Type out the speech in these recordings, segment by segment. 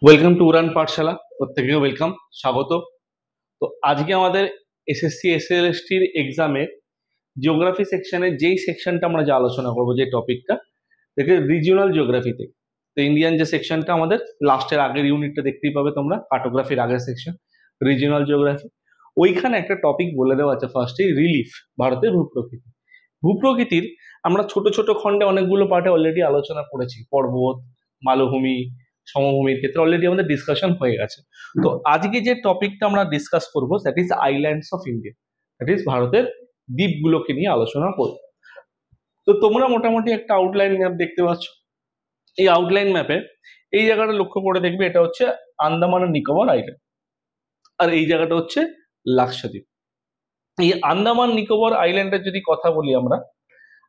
Welcome to উড়ান পাঠশালা। প্রত্যেকে welcome, স্বাগত। তো আজকে আমাদের এসএসসি এসএলএসটির এক্সামে জিওগ্রাফি সেকশনের যেই সেকশনটা আমরা যে আলোচনা করবো, যে টপিকটা দেখে রিজিওনাল জিওগ্রাফিতে, তো ইন্ডিয়ান যে সেকশনটা আমাদের লাস্টের আগের ইউনিটটা দেখতেই পাবে তোমরা, কার্টোগ্রাফির আগের সেকশন রিজিওনাল জিওগ্রাফি। ওইখানে একটা টপিক বলে দেওয়া আছে ফার্স্টে, রিলিফ, ভারতের ভূপ্রকৃতি। ভূপ্রকৃতির আমরা ছোট ছোট খণ্ডে অনেকগুলো পার্টে অলরেডি আলোচনা করেছি, পর্বত, মালভূমি, সমভূমির ক্ষেত্রে অলরেডি আমাদের ডিসকাশন হয়ে গেছে। তো আজকে যে টপিকটা আমরা ডিসকাস করবো that is islands of India, that is ভারতের দ্বীপগুলোকে নিয়ে আলোচনা করবো। তো তোমরা মোটামুটি একটা আউটলাইন ম্যাপ দেখতে পাচ্ছ। এই আউটলাইন ম্যাপে এই জায়গাটা লক্ষ্য করে দেখবে, এটা হচ্ছে আন্দামান আর নিকোবর আইল্যান্ড, আর এই জায়গাটা হচ্ছে লাক্ষাদ্বীপ। এই আন্দামান নিকোবর আইল্যান্ডের যদি কথা বলি আমরা,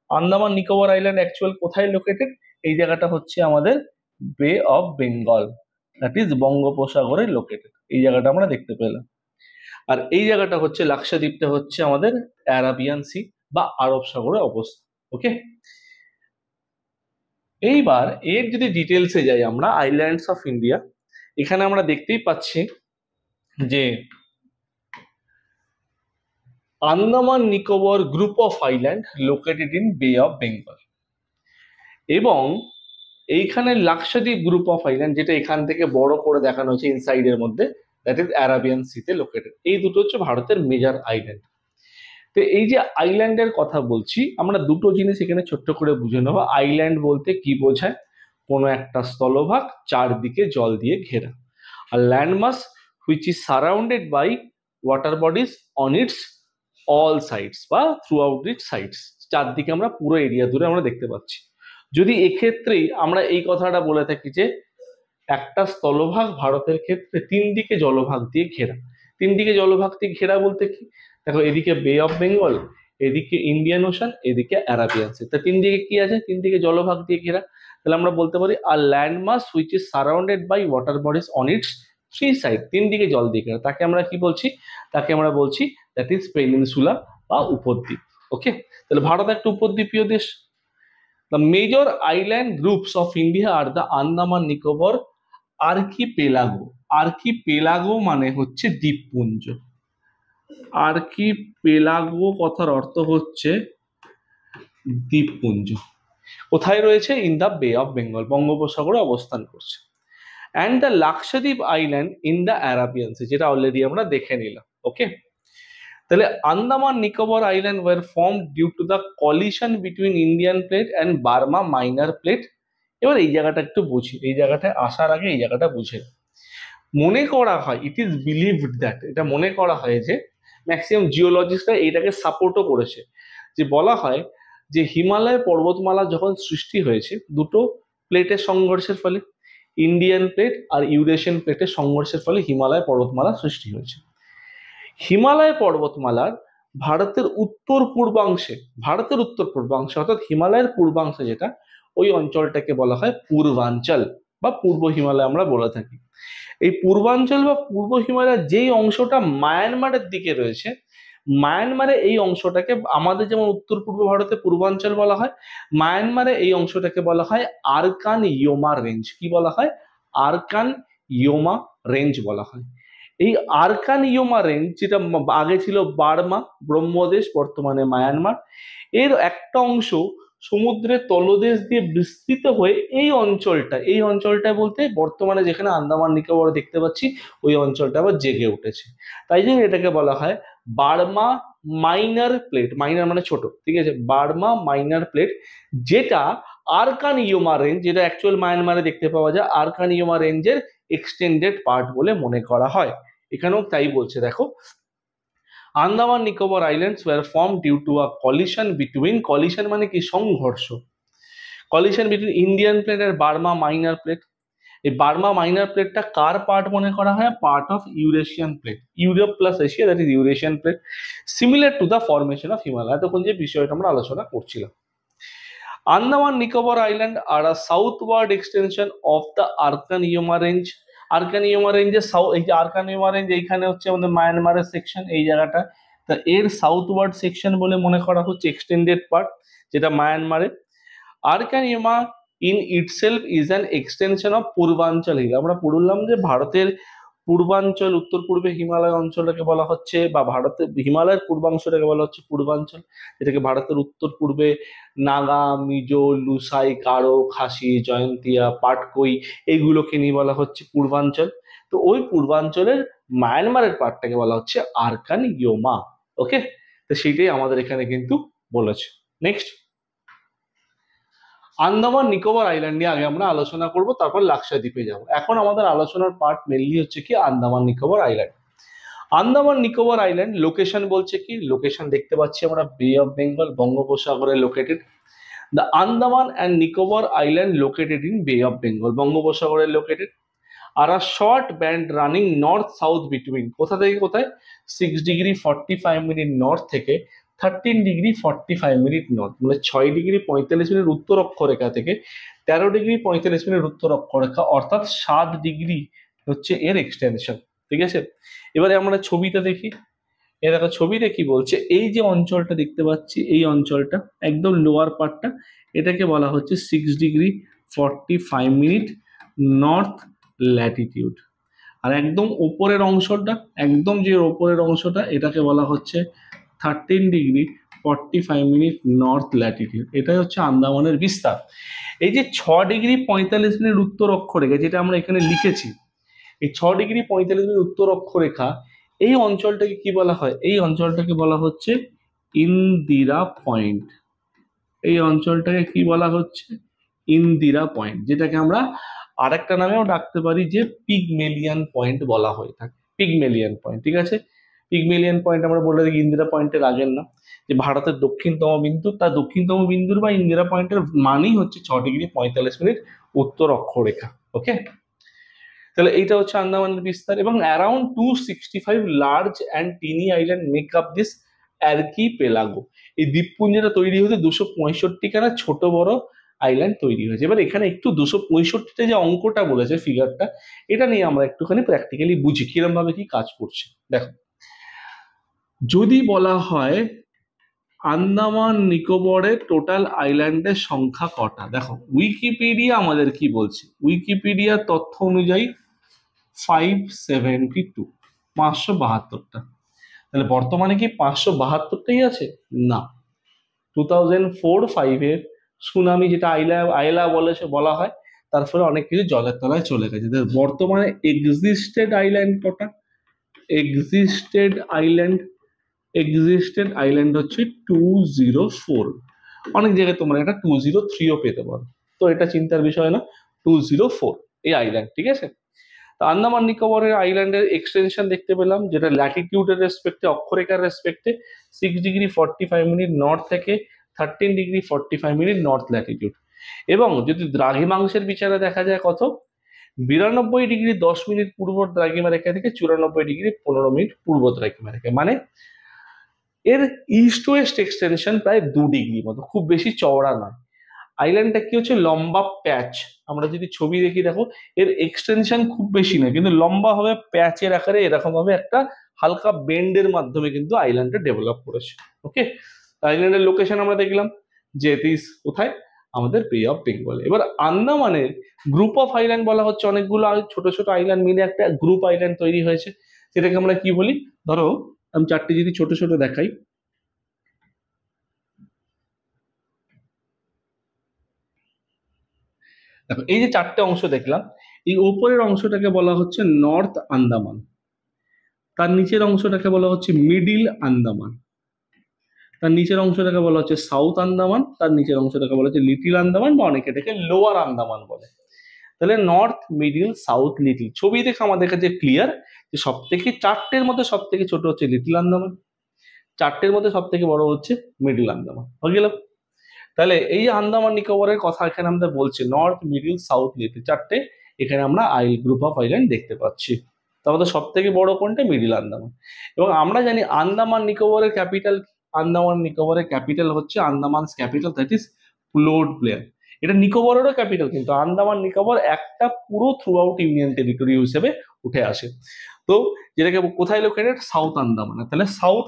আন্দামান নিকোবর আইল্যান্ড অ্যাকচুয়াল কোথায় লোকেটেড? এই জায়গাটা হচ্ছে আমাদের বে অফ বেঙ্গল, দ্যাট ইজ বঙ্গোপসাগরে লোকেটেড। এই জায়গাটা আমরা দেখতে পেলাম। আর এই জায়গাটা হচ্ছে লাক্ষাদ্বীপটা হচ্ছে আমাদের অ্যারাবিয়ান সি বা আরব সাগরে অবস্থিত। ওকে, এইবার এর যদি ডিটেলসে যাই আমরা, আইল্যান্ডস অফ ইন্ডিয়া, এখানে আমরা দেখতেই পাচ্ছি যে Andaman Nicobar group of island located in bay of Bengal, এবং এইখানে লাক্ষাদ্বীপ গ্রুপ অফ আইল্যান্ড, যেটা এখান থেকে বড় করে দেখানো হয়েছে ইনসাইডের মধ্যে, দ্যাট ইজ অ্যারাবিয়ান সিতে লোকেটেড। এই দুটো হচ্ছে ভারতের মেজর আইল্যান্ড। তো এই যে আইল্যান্ডের কথা বলছি, আমরা দুটো জিনিস এখানে ছোট্ট করে বুঝে নেবো। আইল্যান্ড বলতে কি বোঝায়? কোনো একটা স্থলভাগ চারদিকে জল দিয়ে ঘেরা। আর landmass which is surrounded by water bodies on its all sides বা থ্রু আউট ইটস সাইডস, চারদিকে আমরা পুরো এরিয়া ধরে আমরা দেখতে পাচ্ছি। যদি এক্ষেত্রেই আমরা এই কথাটা বলে থাকি যে একটা স্থলভাগ ভারতের ক্ষেত্রে তিন দিকে জলভাগ দিয়ে ঘেরা। তিন দিকে জলভাগ দিয়ে ঘেরা বলতে কি? দেখো, এদিকে বে অফ বেঙ্গল, এদিকে ইন্ডিয়ান ওশান, এদিকে অ্যারাবিয়ান সি। তা তিন দিকে কি আছে? তিন দিকে জলভাগ দিয়ে ঘেরা। তাহলে আমরা বলতে পারি আর land mass which is surrounded by water bodies on its three side, তিন দিকে জল দিয়ে ঘেরা, তাকে আমরা কি বলছি? তাকে আমরা বলছি দ্যাট ইজ পেনিনসুলা বা উপদ্বীপ। ওকে, তাহলে ভারত একটা উপদ্বীপীয় দেশ। The major island groups of India are the Andaman Nicobar archipelago. Archipelago মানে হচ্ছে দ্বীপপুঞ্জ। আর্কিপেলাগো কথার অর্থ হচ্ছে দ্বীপপুঞ্জ। কোথায় রয়েছে? In the bay of Bengal, বঙ্গোপসাগরে অবস্থান করছে। And the Lakshadweep island in the Arabian sea, যেটা অলরেডি আমরা দেখে নিলাম। ওকে, তাহলে Andaman Nicobar island were form due to the collision between Indian plate and Burma minor plate. এবার এই জায়গাটা একটু বুঝি, এই জায়গাটায় আসার আগে এই জায়গাটা বুঝে। মনে করা হয়, ইট ইজ বিলিভড দ্যাট, এটা মনে করা হয় যে ম্যাক্সিমাম জিওলজিস্টরা এইটাকে সাপোর্টও করেছে, যে বলা হয় যে হিমালয় পর্বতমালা যখন সৃষ্টি হয়েছে দুটো প্লেটের সংঘর্ষের ফলে, ইন্ডিয়ান প্লেট আর ইউরেশিয়ান প্লেটের সংঘর্ষের ফলে হিমালয় পর্বতমালা সৃষ্টি হয়েছে। হিমালয় পর্বতমালার ভারতের উত্তর পূর্বাংশে, অর্থাৎ হিমালয়ের পূর্বাংশে যেটা, ওই অঞ্চলটাকে বলা হয় পূর্বাঞ্চল বা পূর্ব হিমালয় আমরা বলে থাকি। এই পূর্বাঞ্চল বা পূর্ব হিমালয়ের যেই অংশটা মায়ানমারের দিকে রয়েছে, মায়ানমারে এই অংশটাকে, আমাদের যেমন উত্তর পূর্ব ভারতে পূর্বাঞ্চল বলা হয়, মায়ানমারে এই অংশটাকে বলা হয় আরকান ইয়োমা রেঞ্জ। কি বলা হয়? আরকান ইয়োমা রেঞ্জ বলা হয়। এই আরকান ইয়োমা রেঞ্জ, যেটা আগে ছিল বার্মা ব্রহ্মদেশ, বর্তমানে মায়ানমার, এর একটা অংশ সমুদ্রের তলদেশ দিয়ে বিস্তৃত হয়ে এই অঞ্চলটা বলতে বর্তমানে যেখানে আন্দামান নিকোবর দেখতে পাচ্ছি, ওই অঞ্চলটা আবার জেগে উঠেছে। তাই জন্য এটাকে বলা হয় বার্মা মাইনার প্লেট। মাইনার মানে ছোট, ঠিক আছে? বার্মা মাইনার প্লেট, যেটা আরকান ইয়োমা রেঞ্জ, যেটা অ্যাকচুয়াল মায়ানমারে দেখতে পাওয়া যায়, আরকান ইয়োমা রেঞ্জের এক্সটেন্ডেড পার্ট বলে মনে করা হয়। এখানেও তাই বলছে, দেখো, Andaman Nicobar islands were form due to a collision between, collision মানে কি? সংঘর্ষ। কলিশন বিটুইন ইন্ডিয়ান প্লেট আর বার্মা মাইনার প্লেট। এই বার্মা মাইনার প্লেটটা কার পার্ট মনে করা হয়? Part of Eurasian plate, Europe plus Asia, that is Eurasian plate, similar to the formation of Himalaya. এতক্ষণ যে বিষয়টা আমরা আলোচনা করছিলাম। Andaman Nicobar island are a southward extension of the Arakan Yoma range. Arkan ইয়োমা রেঞ্জের এই যে আরকান ইয়োমা রেঞ্জ, এইখানে হচ্ছে আমাদের মায়ানমারের সেকশন, এই জায়গাটা, তা এর সাউথওয়ার্ড সেকশন বলে মনে করা হচ্ছে, এক্সটেন্ডেড পার্ট, যেটা মায়ানমারে। Arakan Yoma in itself is an extension of পূর্বাঞ্চল হিল। আমরা পড়লাম যে ভারতের পূর্বাঞ্চল, উত্তর পূর্বে হিমালয় অঞ্চলটাকে বলা হচ্ছে, বা ভারতের হিমালয়ের পূর্বাংশটাকে বলা হচ্ছে পূর্বাঞ্চল, যেটাকে ভারতের উত্তর পূর্বে নাগা, মিজো, লুসাই, গারো, খাসি, জয়ন্তিয়া, পাটকই এইগুলোকে নিয়ে বলা হচ্ছে পূর্বাঞ্চল। তো ওই পূর্বাঞ্চলের মায়ানমারের পার্টটাকে বলা হচ্ছে আরকান ইয়োমা। ওকে, তো সেইটাই আমাদের এখানে কিন্তু বলেছে। নেক্সট, আন্দামান নিকোবর আইল্যান্ড নিয়ে আগে আমরা আলোচনা করব, তারপর লাক্ষাদ্বীপে যাব। এখন আমাদের আলোচনার পার্ট মেনলি হচ্ছে কি Andaman Nicobar island. Andaman Nicobar island location বলছে কি, লোকেশন দেখতে পাচ্ছি আমরা বে অফ বেঙ্গল, বঙ্গোপসাগরে located. The Andaman and Nicobar island located in bay of Bengal, বঙ্গোপসাগরে লোকেটেড। আর a short band running north south between, কোথা থেকে কোথায়, 6°45' নর্থ থেকে 13°45' নর্থ, মানে 6°45' উত্তর অক্ষরেখা থেকে 13°45' উত্তর অক্ষরেখা, অর্থাৎ 7 ডিগ্রি হচ্ছে এর এক্সটেনশন। ঠিক আছে, এবারে আমরা ছবিটা দেখি। এ দেখো ছবিতে কি বলছে, এই যে অঞ্চলটা দেখতে পাচ্ছি, এই অঞ্চলটা একদম লোয়ার পার্টটা, এটাকে বলা হচ্ছে 6°45' নর্থ ল্যাটিটিউড। আর একদম ওপরের অংশটা, একদম যে ওপরের অংশটা, এটাকে বলা হচ্ছে 13°45' নর্থ ল্যাটিটিউড। এটাই হচ্ছে আন্দামানের বিস্তার। এই যে 6°45' উত্তর অক্ষরেখা যেটা আমরা এখানে লিখেছি, এই 6°45' উত্তর অক্ষরেখা, এই অঞ্চলটাকে কি বলা হয়, এই অঞ্চলটাকে বলা হচ্ছে ইন্দিরা পয়েন্ট। এই অঞ্চলটাকে কি বলা হচ্ছে, ইন্দিরা পয়েন্ট, যেটাকে আমরা আরেকটা নামেও ডাকতে পারি যে পিগমেলিয়ান পয়েন্ট বলা হয়ে থাকে, পিগমেলিয়ান পয়েন্ট। ঠিক আছে, পিগমেলিয়ান পয়েন্ট আমরা বলে থাকি ইন্দিরা পয়েন্টের আগের নাম, যে ভারতের দক্ষিণতম বিন্দু, তার দক্ষিণতম বিন্দুর বা ইন্দিরা পয়েন্টের মানেই হচ্ছে 6°45' উত্তর অক্ষরেখা। ওকে, তাহলে এইটা হচ্ছে আন্দামানের বিস্তার। এবং around 265 large and tiny island make up this archipelago. এই দ্বীপপুঞ্জটা তৈরি হতে 265খানা ছোট বড় আইল্যান্ড তৈরি হয়েছে। এবার এখানে একটু 265টা যে অঙ্কটা বলেছে, ফিগারটা, এটা নিয়ে আমরা একটুখানি প্র্যাকটিক্যালি বুঝি কিরম ভাবে কি কাজ করছে। দেখো, যদি বলা হয় আন্দামান নিকোবরের টোটাল আইল্যান্ডের সংখ্যা কটা, দেখো উইকিপিডিয়া আমাদের কি বলছে, উইকিপিডিয়ার তথ্য অনুযায়ী 572, 572টা। তাহলে বর্তমানে কি 572টাই আছে? না, 2004-05 সুনামি, যেটা আইলা বলা হয়, তার ফলে অনেক কিছু জলের তলায় চলে গেছে। বর্তমানে এক্সিস্টেড আইল্যান্ড কটা, এক্সিস্টেড আইল্যান্ড হচ্ছে 204। অনেক জায়গায় তোমরা এটা 203ও পেতে পারো, তো এটা চিন্তার বিষয় না, 204 এই আইল্যান্ড। ঠিক আছে, তো আন্দামান নিকোবরের আইল্যান্ডের এক্সটেনশন দেখতে পেলাম, যেটা ল্যাটিটিউডের রেসপেক্টে, অক্ষরেখার রেসপেক্টে 6°45' নর্থ থেকে 13°45' নর্থ ল্যাটিটিউড। এবং যদি দ্রাঘিমাংশের বিচারে দেখা যায় কত, 92°10' পূর্ব দ্রাঘিমা রেখা থেকে 94°15' পূর্ব দ্রাঘিমা রেখা, মানে এর ইস্ট ওয়েস্ট এক্সটেনশন প্রায় 2 ডিগ্রি মতো, খুব বেশি চওড়া নয়। আইল্যান্ডটা কি হচ্ছে, লম্বা প্যাচ। আমরা যদি ছবি দেখি, দেখো এর এক্সটেনশন খুব বেশি নয়, কিন্তু লম্বা হবে প্যাচের আকারে, এরকম ভাবে একটা হালকা বেন্ডের মাধ্যমে কিন্তু আইল্যান্ডটা ডেভেলপ করেছে। ওকে, আইল্যান্ডের লোকেশন আমরা দেখলাম যে কোথায়, আমাদের বে অফ বেঙ্গল। এবার আন্দামানের গ্রুপ অফ আইল্যান্ড বলা হচ্ছে, অনেকগুলো ছোট ছোট আইল্যান্ড মিলে একটা গ্রুপ আইল্যান্ড তৈরি হয়েছে, সেটাকে আমরা কি বলি, ধরো আমি চারটি যদি ছোট ছোট দেখাই, দেখো এই যে চারটে অংশ দেখলাম, এই উপরের অংশটাকে বলা হচ্ছে নর্থ আন্দামান, তার নিচের অংশটাকে বলা হচ্ছে মিডিল আন্দামান, তার নিচের অংশটাকে বলা হচ্ছে সাউথ আন্দামান, তার নিচের অংশটাকে বলা হচ্ছে লিটিল আন্দামান, বা অনেকে এটাকে লোয়ার আন্দামান বলে। তাহলে নর্থ, মিডিল, সাউথ, লিটিল। ছবি দেখে আমাদের কাছে ক্লিয়ার যে সব থেকে চারটের মধ্যে সব থেকে ছোট হচ্ছে লিটিল আন্দামান, চারটের মধ্যে সব থেকে বড় হচ্ছে মিডিল আন্দামান। হয়ে গেল। তাহলে এই যে আন্দামান নিকোবরের কথা এখানে আমরা বলছি, নর্থ, মিডিল, সাউথ, লিটিল, চারটে এখানে আমরা গ্রুপ অফ আইল্যান্ড দেখতে পাচ্ছি। তার মধ্যে সব থেকে বড় কোনটা, মিডিল আন্দামান। এবং আমরা জানি আন্দামান নিকোবরের ক্যাপিটাল, আন্দামান নিকোবরের ক্যাপিটাল হচ্ছে Andamans capital, that is Port Blair. এটা নিকোবরেরও ক্যাপিটাল, কিন্তু আন্দামান নিকোবর একটা পুরো থ্রু আউট ইউনিয়ন টেরিটরি হিসেবে উঠে আসে। তো যেটাকে কোথায় লোকেটেড, সাউথ আন্দামানে। তাহলে সাউথ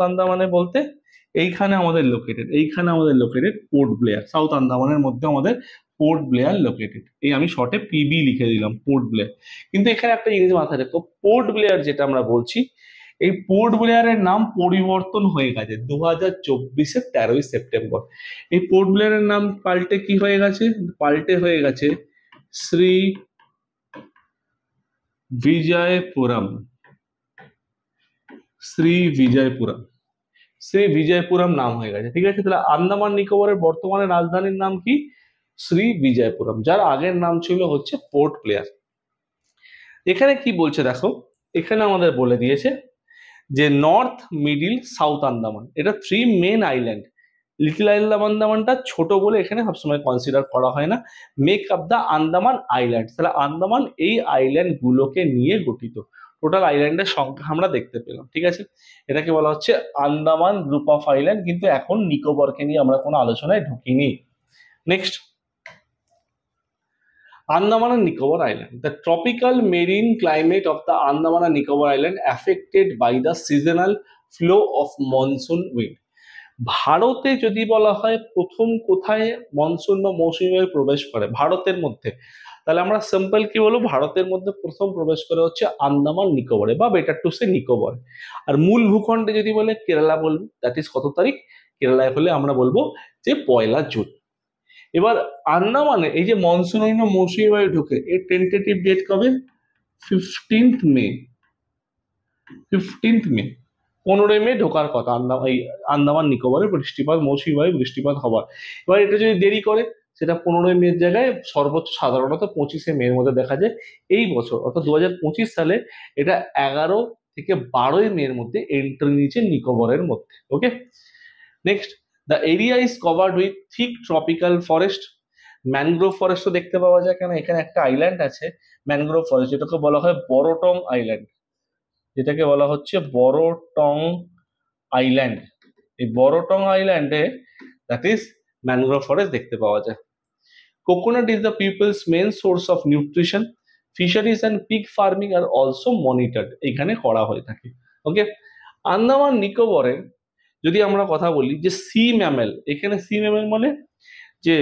আন্দামানে বলতে এইখানে আমাদের লোকেটেড পোর্ট ব্লেয়ার। সাউথ আন্দামানের মধ্যে আমাদের পোর্ট ব্লেয়ার লোকেটেড। এই আমি শর্টে পিবি লিখে দিলাম, পোর্ট ব্লেয়ার। কিন্তু এখানে একটা জিনিস মাথায় রেখো, পোর্ট ব্লেয়ার যেটা আমরা বলছি, এই পোর্ট ব্লেয়ারের নাম পরিবর্তন হয়ে গেছে 2024-এর 13ই সেপ্টেম্বর। এই পোর্ট ব্লেয়ারের নাম পাল্টে কি হয়ে গেছে, হয়ে গেছে শ্রী বিজয়পুরম। শ্রী বিজয়পুরম নাম হয়ে গেছে, ঠিক আছে। তাহলে আন্দামান নিকোবরের বর্তমানে রাজধানীর নাম কি, শ্রী বিজয়পুরম, যার আগের নাম ছিল হচ্ছে পোর্ট ব্লেয়ার। এখানে কি বলছে দেখো, এখানে আমাদের বলে দিয়েছে যে নর্থ, মিডিল, সাউথ আন্দামান, এটা 3 মেন আইল্যান্ড। লিটল আন্দামানটা ছোট বলে এখানে সবসময় কনসিডার করা হয় না। Make up the Andaman island, তাহলে আন্দামান এই আইল্যান্ড গুলোকে নিয়ে গঠিত। টোটাল আইল্যান্ডের সংখ্যা আমরা দেখতে পেলাম, ঠিক আছে। এটাকে বলা হচ্ছে আন্দামান গ্রুপ অফ আইল্যান্ড, কিন্তু এখন নিকোবরকে নিয়ে আমরা কোনো আলোচনায় ঢুকিনি। Next, Andaman and Nicobar Island. The tropical marine climate of the Andaman and Nicobar Island affected by the seasonal flow of monsoon wind. ভারতে যদি বলা হয় প্রথম কোথায় মনসুন বা মৌসুমী বায়ু প্রবেশ করে ভারতের মধ্যে, তাহলে আমরা সিম্পল কি বলবো, ভারতের মধ্যে প্রথম প্রবেশ করে হচ্ছে আন্দামান নিকোবরে, বা বেটার টু সে নিকোবর। আর মূল ভূখণ্ডে যদি বলে কেরালা বলবো, দ্যাট ইজ কত তারিখ, কেরালায় হলে আমরা বলবো যে 1 জুন। এবার আন্দামানে এই যে মনসুন মৌসুমী বায়ু ঢুকে, এর টেন্টেটিভ ডেট কবে, 15 মে। 15 মে ঢোকার কথা আন্দামান নিকোবরে বৃষ্টিপাত, মৌসুমী বায়ু বৃষ্টিপাত হবার। এবার এটা যদি দেরি করে, সেটা 15 মের জায়গায় সর্বোচ্চ সাধারণত 25 মের মধ্যে দেখা যায়। এই বছর অর্থাৎ 2025 সালে এটা 11 থেকে 12 মের মধ্যে এন্ট্রি নিয়েছে নিকোবরের মধ্যে। Okay, next, the area is covered with thick tropical forest. Mangrove ফরেস্টও দেখতে পাওয়া যায়, কেন এখানে একটা আইল্যান্ড আছে ম্যানগ্রোভ ফরেস্ট, যেটাকে বলা হয় বড়টং আইল্যান্ড, যেটাকে বলা হচ্ছে বড়টং আইল্যান্ড। এই বড়টং আইল্যান্ডে দ্যাট ইজ ম্যানগ্রোভ ফরেস্ট দেখতে পাওয়া যায়। Coconut is the people's main source of nutrition. Fisheries and pig farming are also monitored, এখানে করা হয়ে থাকে। ওকে, আন্দামান নিকোবরে যদি আমরা কথা বলি যে সি ম্যামেল, এখানে সি ম্যামেল মানে যে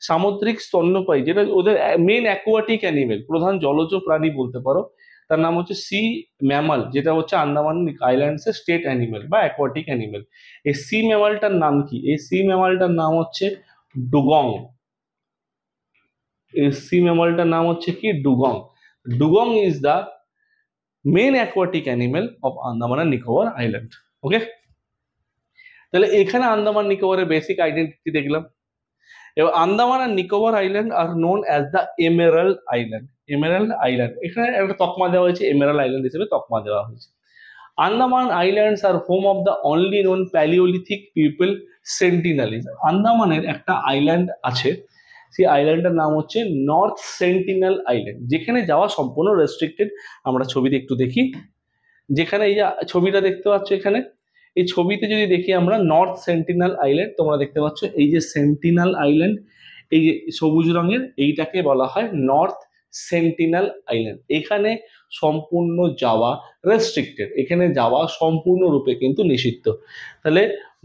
সামুদ্রিক স্তন্যপায়ী, যেটা ওদের মেন অ্যাকোয়াটিক অ্যানিমেল, প্রধান জলজ প্রাণী বলতে পারো, তার নাম হচ্ছে সি ম্যামাল, যেটা হচ্ছে আন্দামান আইল্যান্ডস এর স্টেট অ্যানিমেল বা অ্যাকোয়াটিক অ্যানিমেল। এই সি ম্যামালটার নাম কি, এই সি ম্যামালটার নাম হচ্ছে ডুগং। এই সি ম্যামালটার নাম হচ্ছে কি, dugong. Dugong is the main aquatic animal of Andaman and Nicobar island. Okay, তাহলে এখানে আন্দামান নিকোবরের বেসিক আইডেন্টিটি দেখলাম। এবার আন্দামান আর Nicobar island are known as the emerald island. এখানে একটা তকমা দেওয়া হয়েছে, এমেরাল্ড আইল্যান্ড হিসেবে তকমা দেওয়া হয়েছে। Andaman islands are home of the only known palaeolithic people Sentinelese. আন্দামানের একটা আইল্যান্ড আছে, সেই আইল্যান্ডের নাম হচ্ছে নর্থ সেন্টিনাল আইল্যান্ড, যেখানে যাওয়া সম্পূর্ণ রেস্ট্রিক্টেড। আমরা ছবিতে একটু দেখি, যেখানে এই যে ছবিটা দেখতে পাচ্ছ, এখানে এই ছবিতে যদি দেখি আমরা নর্থ সেন্টিনাল আইল্যান্ড, তোমরা দেখতে পাচ্ছ এই যে সেন্টিনাল আইল্যান্ড, এই যে সবুজ রঙের, এইটাকে বলা হয় নর্থ সেন্টিনাল আইল্যান্ড। এখানে সম্পূর্ণ যাওয়া রেস্ট্রিক্টেড, এখানে যাওয়া সম্পূর্ণরূপে কিন্তু নিষিদ্ধ। তাহলে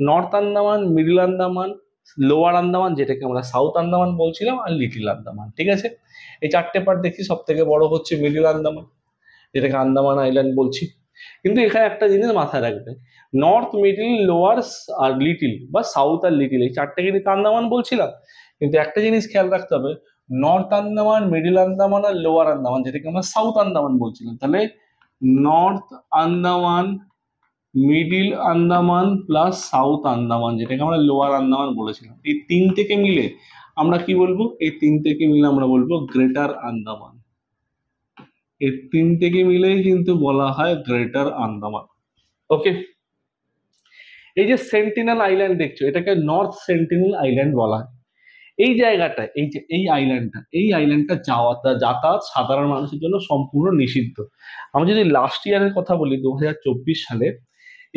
north Andaman, middle Andaman, lower Andaman, যেটাকে আমরা সাউথ আন্দামান বলছিলাম, আর লিটল আন্দামান, ঠিক আছে। এই 4টে পার্ট দেখি, সব থেকে বড় হচ্ছে মিডল আন্দামান, যেটাকে আন্দামান আইল্যান্ড বলছি। কিন্তু এখানে একটা জিনিস মাথায় রাখবে, নর্থ, মিডল, লোয়ার আর লিটিল, বা সাউথ আর লিটিল, এই 4টাকে কিন্তু আন্দামান বলছিলাম। কিন্তু একটা জিনিস খেয়াল রাখতে হবে, নর্থ আন্দামান, মিডল আন্দামান আর লোয়ার আন্দামান, যেটাকে আমরা সাউথ আন্দামান বলছিলাম, তাহলে north Andaman, middle Andaman plus south Andaman, যেটাকে আমরা লোয়ার আন্দামান বলেছিলাম, এই 3টেকে মিলে আমরা কি বলবো, এই 3টেকে মিলে আমরা বলবো গ্রেটার আন্দামান। এই 3টেকে মিলেই কিন্তু বলা হয় গ্রেটার আন্দামান। ওকে, এই যে সেন্টিনাল আইল্যান্ড দেখছো, এটাকে নর্থ সেন্টিনাল আইল্যান্ড বলা হয়। এই জায়গাটা, এই যে এই আইল্যান্ডটা যাতায়াত সাধারণ মানুষের জন্য সম্পূর্ণ নিষিদ্ধ। আমরা যদি লাস্ট ইয়ারের কথা বলি, 2024 সালে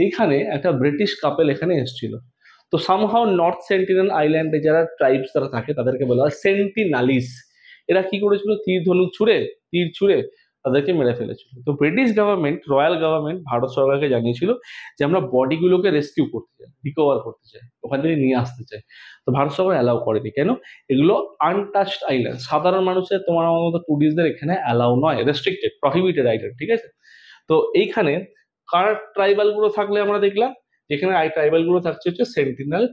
এইখানে একটা ব্রিটিশ কাপেল এখানে এসেছিল। তো সামহাও নর্থ সেন্টিনাল আইল্যান্ডে যারা ট্রাইবস তারা থাকে, তাদেরকে বলা হয় সেন্টিনালিস। এরা কি করেছিল, তীর ছুঁড়ে তাদেরকে মেরে ফেলেছিল। তো British government, royal government Bharat সরকারকে জানিয়েছিল যে আমরা বডিগুলোকে রেস্কিউ করতে চাই, রিকভার করতে চাই, ওখান থেকে নিয়ে আসতে চাই। তো ভারত সরকার অ্যালাউ করেনি। কেন? এগুলো আনটাচড আইল্যান্ড, সাধারণ মানুষের, তোমার আমার মতো টুরিস্টদের এখানে অ্যালাউ নয়, রেস্ট্রিক্টেড, প্রহিবিটেড আইল্যান্ড, ঠিক আছে? তো এইখানে কার ট্রাইবাল গুলো থাকলে আমরা দেখলাম, যেখানে ট্রাইবাল গুলো থাকছে হচ্ছে সেন্টিনাল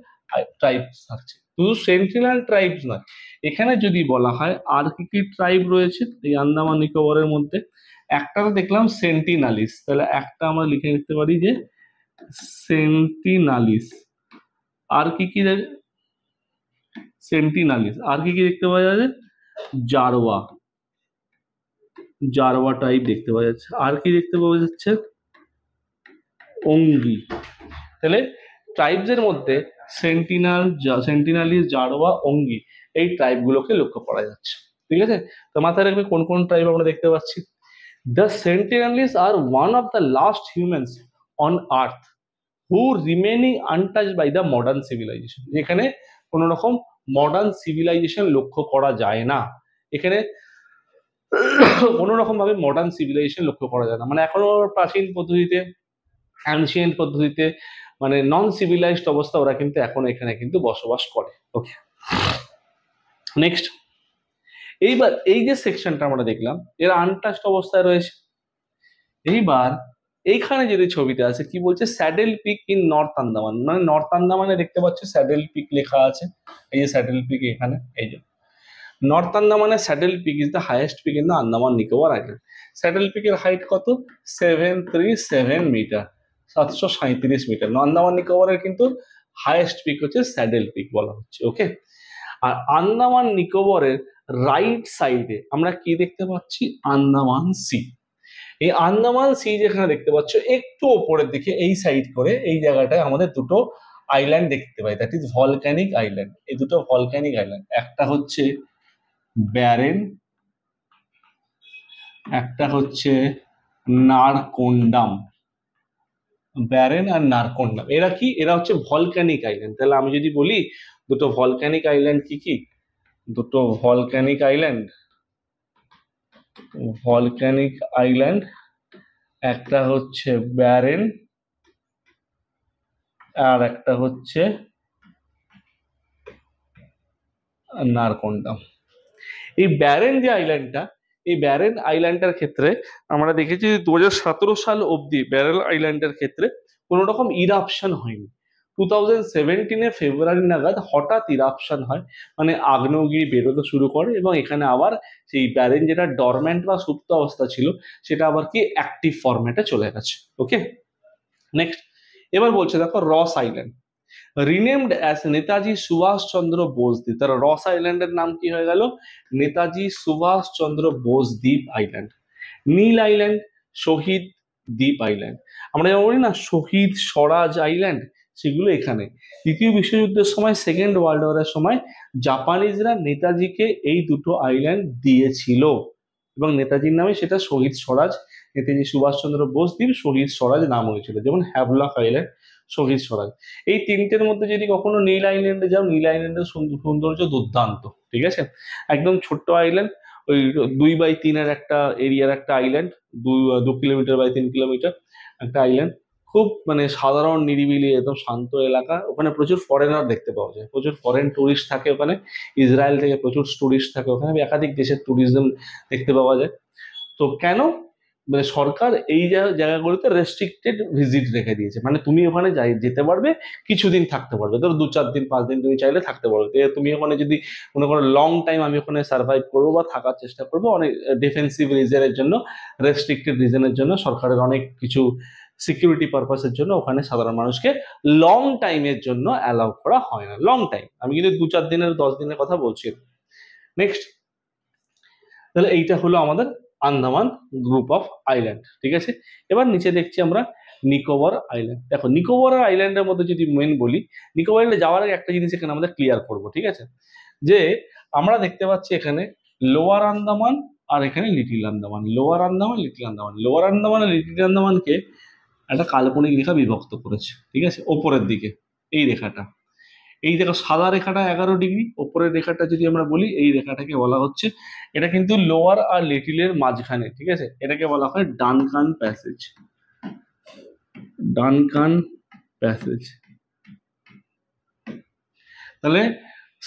ট্রাইবস থাকছে। শুধু সেন্টিনাল ট্রাইবস নয়, এখানে যদি বলা হয় আর কি কি ট্রাইব রয়েছে এই আন্দামান নিকোবরের মধ্যে, একটা তো দেখলাম সেন্টিনালিস, তাহলে একটা আমরা লিখে নিতে পারি যে সেন্টিনালিস। আর কি কি সেন্টিনালিস, আর কি কি দেখতে পাওয়া যাচ্ছে? জারোয়া, জারোয়া টাইপ দেখতে পাওয়া যাচ্ছে। আর কি দেখতে পাওয়া যাচ্ছে? অঙ্গি। তাহলে ট্রাইবস এর মধ্যে সেন্টিনালিস, জারোয়া, অঙ্গি, এই ট্রাইব গুলোকে লক্ষ্য করা যাচ্ছে। ঠিক আছে, তো মাথায় রাখবে কোন কোন ট্রাইব আমরা দেখতে পাচ্ছি। The Sentinelese are one of the last humans on earth who remaining untouched by the modern civilisation. যেখানে কোন রকম মডার্ন সিভিলাইজেশন লক্ষ্য করা যায় না, এখানে কোন রকম ভাবে মডার্ন সিভিলাইজেশন লক্ষ্য করা যায় না, মানে এখনো প্রাচীন পদ্ধতিতে, অ্যানশিয়েন্ট পদ্ধতিতে, মানে নন সিভিলাইজড অবস্থা ওরা কিন্তু এখন এখানে কিন্তু বসবাস করে। ওকে, নেক্সট। এইবার এই যে সেকশনটা আমরা দেখলাম এরা আনটাচড অবস্থায় রয়েছে। এইবার এইখানে যদি ছবিতে আছে কি বলছে, saddle peak in north Andaman, মানে নর্থ আন্দামানে দেখতে পাচ্ছ স্যাডেল পিক লেখা আছে, এই যে স্যাডেল পিক এখানে, এই যে নর্থ আন্দামানে Saddle Peak is the highest peak in the Andaman Nicobar island. Saddle পিকের হাইট কত? 737 মিটার, 737 মিটার। আন্দামান নিকোবরের কিন্তু হাইয়েস্ট পিক হচ্ছে স্যাডেল পিক বলা হচ্ছে। ওকে, আর আন্দামান নিকোবরের রাইট সাইডে আমরা কি দেখতে পাচ্ছি? আন্দামান সি। এই আন্দামান সি যেখানে দেখতে পাচ্ছ একটু ওপরের দিকে এই সাইড করে এই জায়গাটায় আমাদের দুটো আইল্যান্ড দেখতে পাই, দ্যাট ইজ ভলক্যানিক আইল্যান্ড। এই দুটো ভলক্যানিক আইল্যান্ড, একটা হচ্ছে ব্যারেন, একটা হচ্ছে নারকোন্ডাম। ব্যারেন আর নারকোন্ডাম এরা কি? এরা হচ্ছে ভলক্যানিক আইল্যান্ড। তাহলে আমি যদি বলি দুটো ভলক্যানিক আইল্যান্ড কি কি, দুটো ভলক্যানিক আইল্যান্ড, ভলক্যানিক আইল্যান্ড, একটা হচ্ছে ব্যারেন আর একটা হচ্ছে নারকোন্ডাম। এই ব্যারেন যে আইল্যান্ডটা, এই ব্যারেন আইল্যান্ডের ক্ষেত্রে আমরা দেখেছি 2017 সাল অবধি ব্যারেন আইল্যান্ডের ক্ষেত্রে কোনো রকম ইরাপশন হয়নি। 2017 ফেব্রুয়ারি নাগাদ হঠাৎ ইরাপশন হয়, মানে আগ্নেয়গিরি বেরোতে শুরু করে এবং এখানে আবার সেই ব্যারেন যেটা ডরম্যান্ট বা সুপ্ত অবস্থা ছিল সেটা আবার কি অ্যাক্টিভ ফরম্যাটে চলে গেছে। Okay, next. এবার বলছে দেখো Ross island, renamed as Netaji Subhash Chandra Bose দ্বীপ। তার রস আইল্যান্ডের নাম কি হয়ে গেল? নেতাজি সুভাষ চন্দ্র বোস দ্বীপ আইল্যান্ড। নীল আইল্যান্ড, শহীদ দ্বীপ আইল্যান্ড। আমরা যেমন বলি না শহীদ স্বরাজ আইল্যান্ড, সেগুলো এখানে। দ্বিতীয় বিশ্বযুদ্ধের সময়, সেকেন্ড ওয়ার্ল্ড ওয়ারের সময় জাপানিজরা নেতাজিকে এই দুটো আইল্যান্ড দিয়েছিল এবং নেতাজির নামে সেটা শহীদ স্বরাজ, নেতাজি সুভাষচন্দ্র বোস দ্বীপ, শহীদ স্বরাজ নাম হয়েছিল। যেমন হ্যাভলক আইল্যান্ড, শহীদ স্বরাজ। এই তিনটের মধ্যে যদি কখনো নীল আইল্যান্ডে যাও, নীল আইল্যান্ডের সৌন্দর্য দুর্দান্ত, ঠিক আছে? একদম ছোট্ট আইল্যান্ড, ওই 2/3 একটা এরিয়ার একটা আইল্যান্ড, 2 কিলোমিটার বাই 3 কিলোমিটার একটা আইল্যান্ড। খুব মানে সাধারণ নিরিবিলি একদম শান্ত এলাকা। ওখানে প্রচুর ফরেনার দেখতে পাওয়া যায়, প্রচুর ফরেন টুরিস্ট থাকে ওখানে। ইসরায়েল থেকে প্রচুর টুরিস্ট থাকে ওখানে, একাধিক দেশের ট্যুরিজম দেখতে পাওয়া যায়। তো কেন? মানে সরকার এই জায়গাগুলোতে রেস্ট্রিক্টেড ভিজিট রেখে দিয়েছে, মানে তুমি ওখানে যেতে পারবে, কিছুদিন থাকতে পারবে, ধরো 2-4 দিন 5 দিন তুমি চাইলে থাকতে পারবে। তুমি ওখানে যদি মনে করো লং টাইম আমি ওখানে সার্ভাইভ করবো বা থাকার চেষ্টা করবো, অনেক ডিফেন্সিভ রিজনের জন্য, রেস্ট্রিক্টেড রিজনের জন্য, সরকারের অনেক কিছু সিকিউরিটি পারপাসের জন্য ওখানে সাধারণ মানুষকে লং টাইমের জন্য অ্যালাউ করা হয় না। লং টাইম আমি কিন্তু 2-4 দিনের 10 দিনের কথা বলছি। নেক্সট, তাহলে এইটা হলো আমাদের আন্দামান গ্রুপ অফ আইল্যান্ড, ঠিক আছে? এবার নিচে দেখছি আমরা নিকোবর আইল্যান্ড। দেখো নিকোবর আইল্যান্ডের মধ্যে যদি মেন বলি, নিকোবর আইল্যান্ডে যাওয়ার আগে একটা জিনিস এখানে আমাদের ক্লিয়ার করবো, ঠিক আছে? যে আমরা দেখতে পাচ্ছি এখানে লোয়ার আন্দামান আর এখানে little Andaman, lower Andaman, little Andaman. Lower Andaman আর লিটিল আন্দামানকে একটা কাল্পনিক রেখা বিভক্ত করেছে, ঠিক আছে? ওপরের দিকে এই রেখাটা, এই দেখো সাদা রেখাটা 11 ডিগ্রি, ওপরের রেখাটা যদি আমরা বলি এই রেখাটাকে বলা হচ্ছে, এটা কিন্তু লোয়ার আর লিটিলের মাঝখানে, ঠিক আছে, এটাকে বলা হয় ডানকান প্যাসেজ। Duncan passage. তাহলে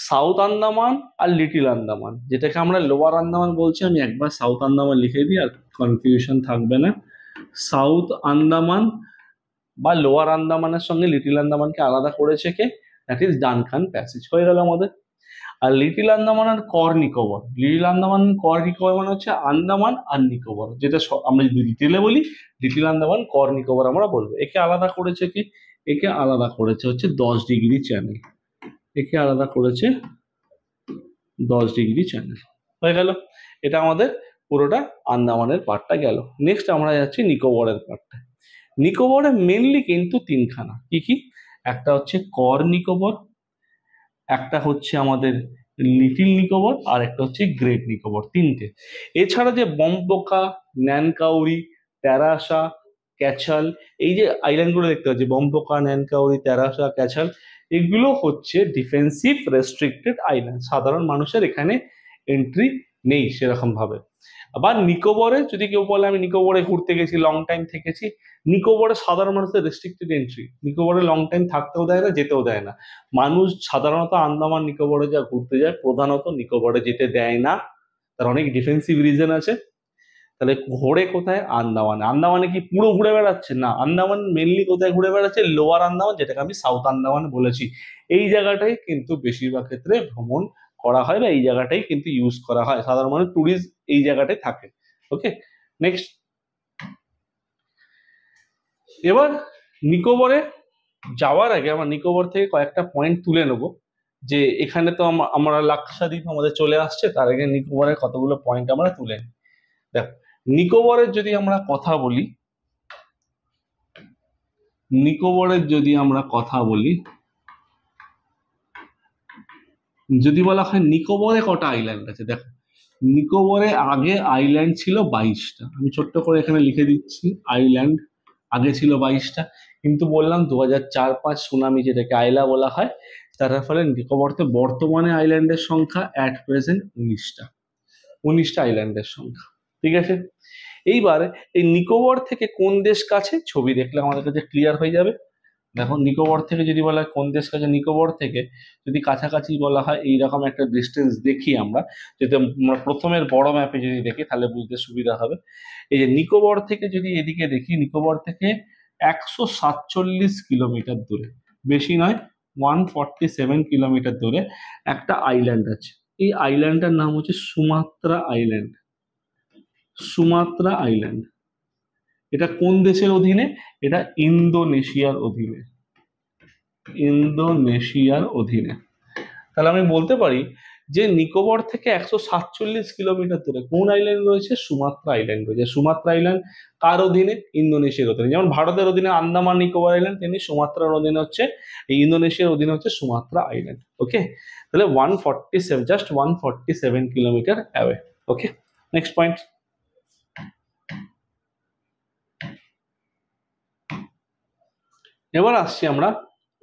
সাউথ আন্দামান আর লিটিল আন্দামান, যেটাকে আমরা লোয়ার আন্দামান বলছি, আমি একবার সাউথ আন্দামান লিখে দিই আর কনফিউশন থাকবে না। সাউথ আন্দামান বা লোয়ার আন্দামানের সঙ্গে লিটিল আন্দামানকে আলাদা করেছে কে? That is Duncan Passage. হয়ে গেল আমাদের। আর লিটিল আন্দামান আর কর নিকোবর, লিটিল আন্দামান কর নিকোবর মানে হচ্ছে আন্দামান আর নিকোবর, যেটা আমরা যদি ডিটেলে বলি লিটিল আন্দামান কর নিকোবর আমরা বলবো। একে আলাদা করেছে কি? একে আলাদা করেছে হচ্ছে 10 ডিগ্রি চ্যানেল। একে আলাদা করেছে 10 ডিগ্রি চ্যানেল। হয়ে গেল, এটা আমাদের পুরোটা আন্দামানের পার্টটা গেল। নেক্সট আমরা যাচ্ছি নিকোবরের পার্টটা। নিকোবরে মেনলি কিন্তু তিনখানা, কি কি? একটা হচ্ছে কর নিকোবর, একটা হচ্ছে আমাদের লিটিল নিকোবর, আর একটা হচ্ছে গ্রেট নিকোবর, তিনটে। এছাড়া যে বম্পোকা, ন্যানকাউরি, তেরাসা, ক্যাছাল, এই যে আইল্যান্ডগুলো দেখতে পাচ্ছি বম্পোকা, ন্যানকাউরি, তেরাসা, ক্যাছাল, এগুলো হচ্ছে ডিফেন্সিভ রেস্ট্রিক্টেড আইল্যান্ড, সাধারণ মানুষের এখানে এন্ট্রি নেই সেরকম ভাবে। আবার নিকোবরে যদি কেউ বলে আমি নিকোবরে ঘুরতে গেছি, লং টাইম থেকেছি, নিকোবরে সাধারণ মানুষের রেস্ট্রিক্টেড এন্ট্রি, নিকোবরে লং টাইম থাকতেও দেয় না, যেতেও দেয় না। মানুষ সাধারণত আন্দামান নিকোবরে যা ঘুরতে যায় প্রধানত নিকোবরে যেতে দেয় না, তার অনেক ডিফেন্সিভ রিজন আছে। তাহলে ঘোরে কোথায়? আন্দামানে। আন্দামানে কি পুরো ঘুরে বেড়াচ্ছে? না, আন্দামান মেনলি কোথায় ঘুরে বেড়াচ্ছে? লোয়ার আন্দামান, যেটাকে আমি সাউথ আন্দামান বলেছি। এই জায়গাটাই কিন্তু বেশিরভাগ ক্ষেত্রে ভ্রমণ করা হয় বা এই জায়গাটাই কিন্তু ইউজ করা হয়, সাধারণ মানুষ ট্যুরিস্ট এই জায়গাটায় থাকে। ওকে, নেক্সট। এবার নিকোবরে যাওয়ার আগে আমরা নিকোবর থেকে কয়েকটা পয়েন্ট তুলে নেব, যে এখানে তো আমরা লাক্ষাদ্বীপ আমাদের চলে আসছে, তার আগে নিকোবরের কতগুলো পয়েন্ট আমরা তুলে নিই। দেখ, নিকোবরের যদি আমরা কথা বলি, নিকোবরের যদি আমরা কথা বলি, যদি বলা হয় নিকোবরে কটা আইল্যান্ড আছে, দেখো নিকোবরে আগে আইল্যান্ড ছিল 22টা। আমি ছোট্ট করে এখানে লিখে দিচ্ছি, আইল্যান্ড আগে ছিল 22টা, কিন্তু বললাম 2004-5 সুনামি, যেটাকে আইলা বলা হয়, তার ফলে নিকোবরতে বর্তমানে আইল্যান্ডের সংখ্যা অ্যাট প্রেজেন্ট 19টা আইল্যান্ডের সংখ্যা, ঠিক আছে। এইবার এই নিকোবর থেকে কোন দেশ কাছে, ছবি দেখলে আমাদের কাছে ক্লিয়ার হয়ে যাবে। দেখো নিকোবর থেকে যদি বলা হয় কোন দেশ কাছে, নিকোবর থেকে যদি কাছাকাছি বলা হয় এইরকম একটা ডিস্টেন্স দেখি আমরা, যদি আমরা প্রথমের বড় ম্যাপে যদি দেখি তাহলে বুঝতে সুবিধা হবে। এই যে নিকোবর থেকে যদি এদিকে দেখি, নিকোবর থেকে 147 কিলোমিটার দূরে, বেশি নয়, 147 কিলোমিটার দূরে একটা আইল্যান্ড আছে। এই আইল্যান্ডটার নাম হচ্ছে সুমাত্রা আইল্যান্ড। Sumatra island. এটা কোন দেশের অধীনে? এটা ইন্দোনেশিয়ার অধীনে। ইন্দোনেশিয়ার অধীনে। তাহলে আমি বলতে পারি যে নিকোবর থেকে 147 কিলোমিটার দূরে কোন আইল্যান্ড রয়েছে? সুমাত্রা আইল্যান্ড রয়েছে। সুমাত্রা আইল্যান্ড কার অধীনে? ইন্দোনেশিয়ার অধীনে। যেমন ভারতের অধীনে আন্দামান নিকোবর আইল্যান্ড, তেমনি সুমাত্রার অধীনে হচ্ছে, এই ইন্দোনেশিয়ার অধীনে হচ্ছে সুমাত্রা আইল্যান্ড। ওকে, তাহলে 147, just 147 kilometre away. Okay, next point. এবার আসছি আমরা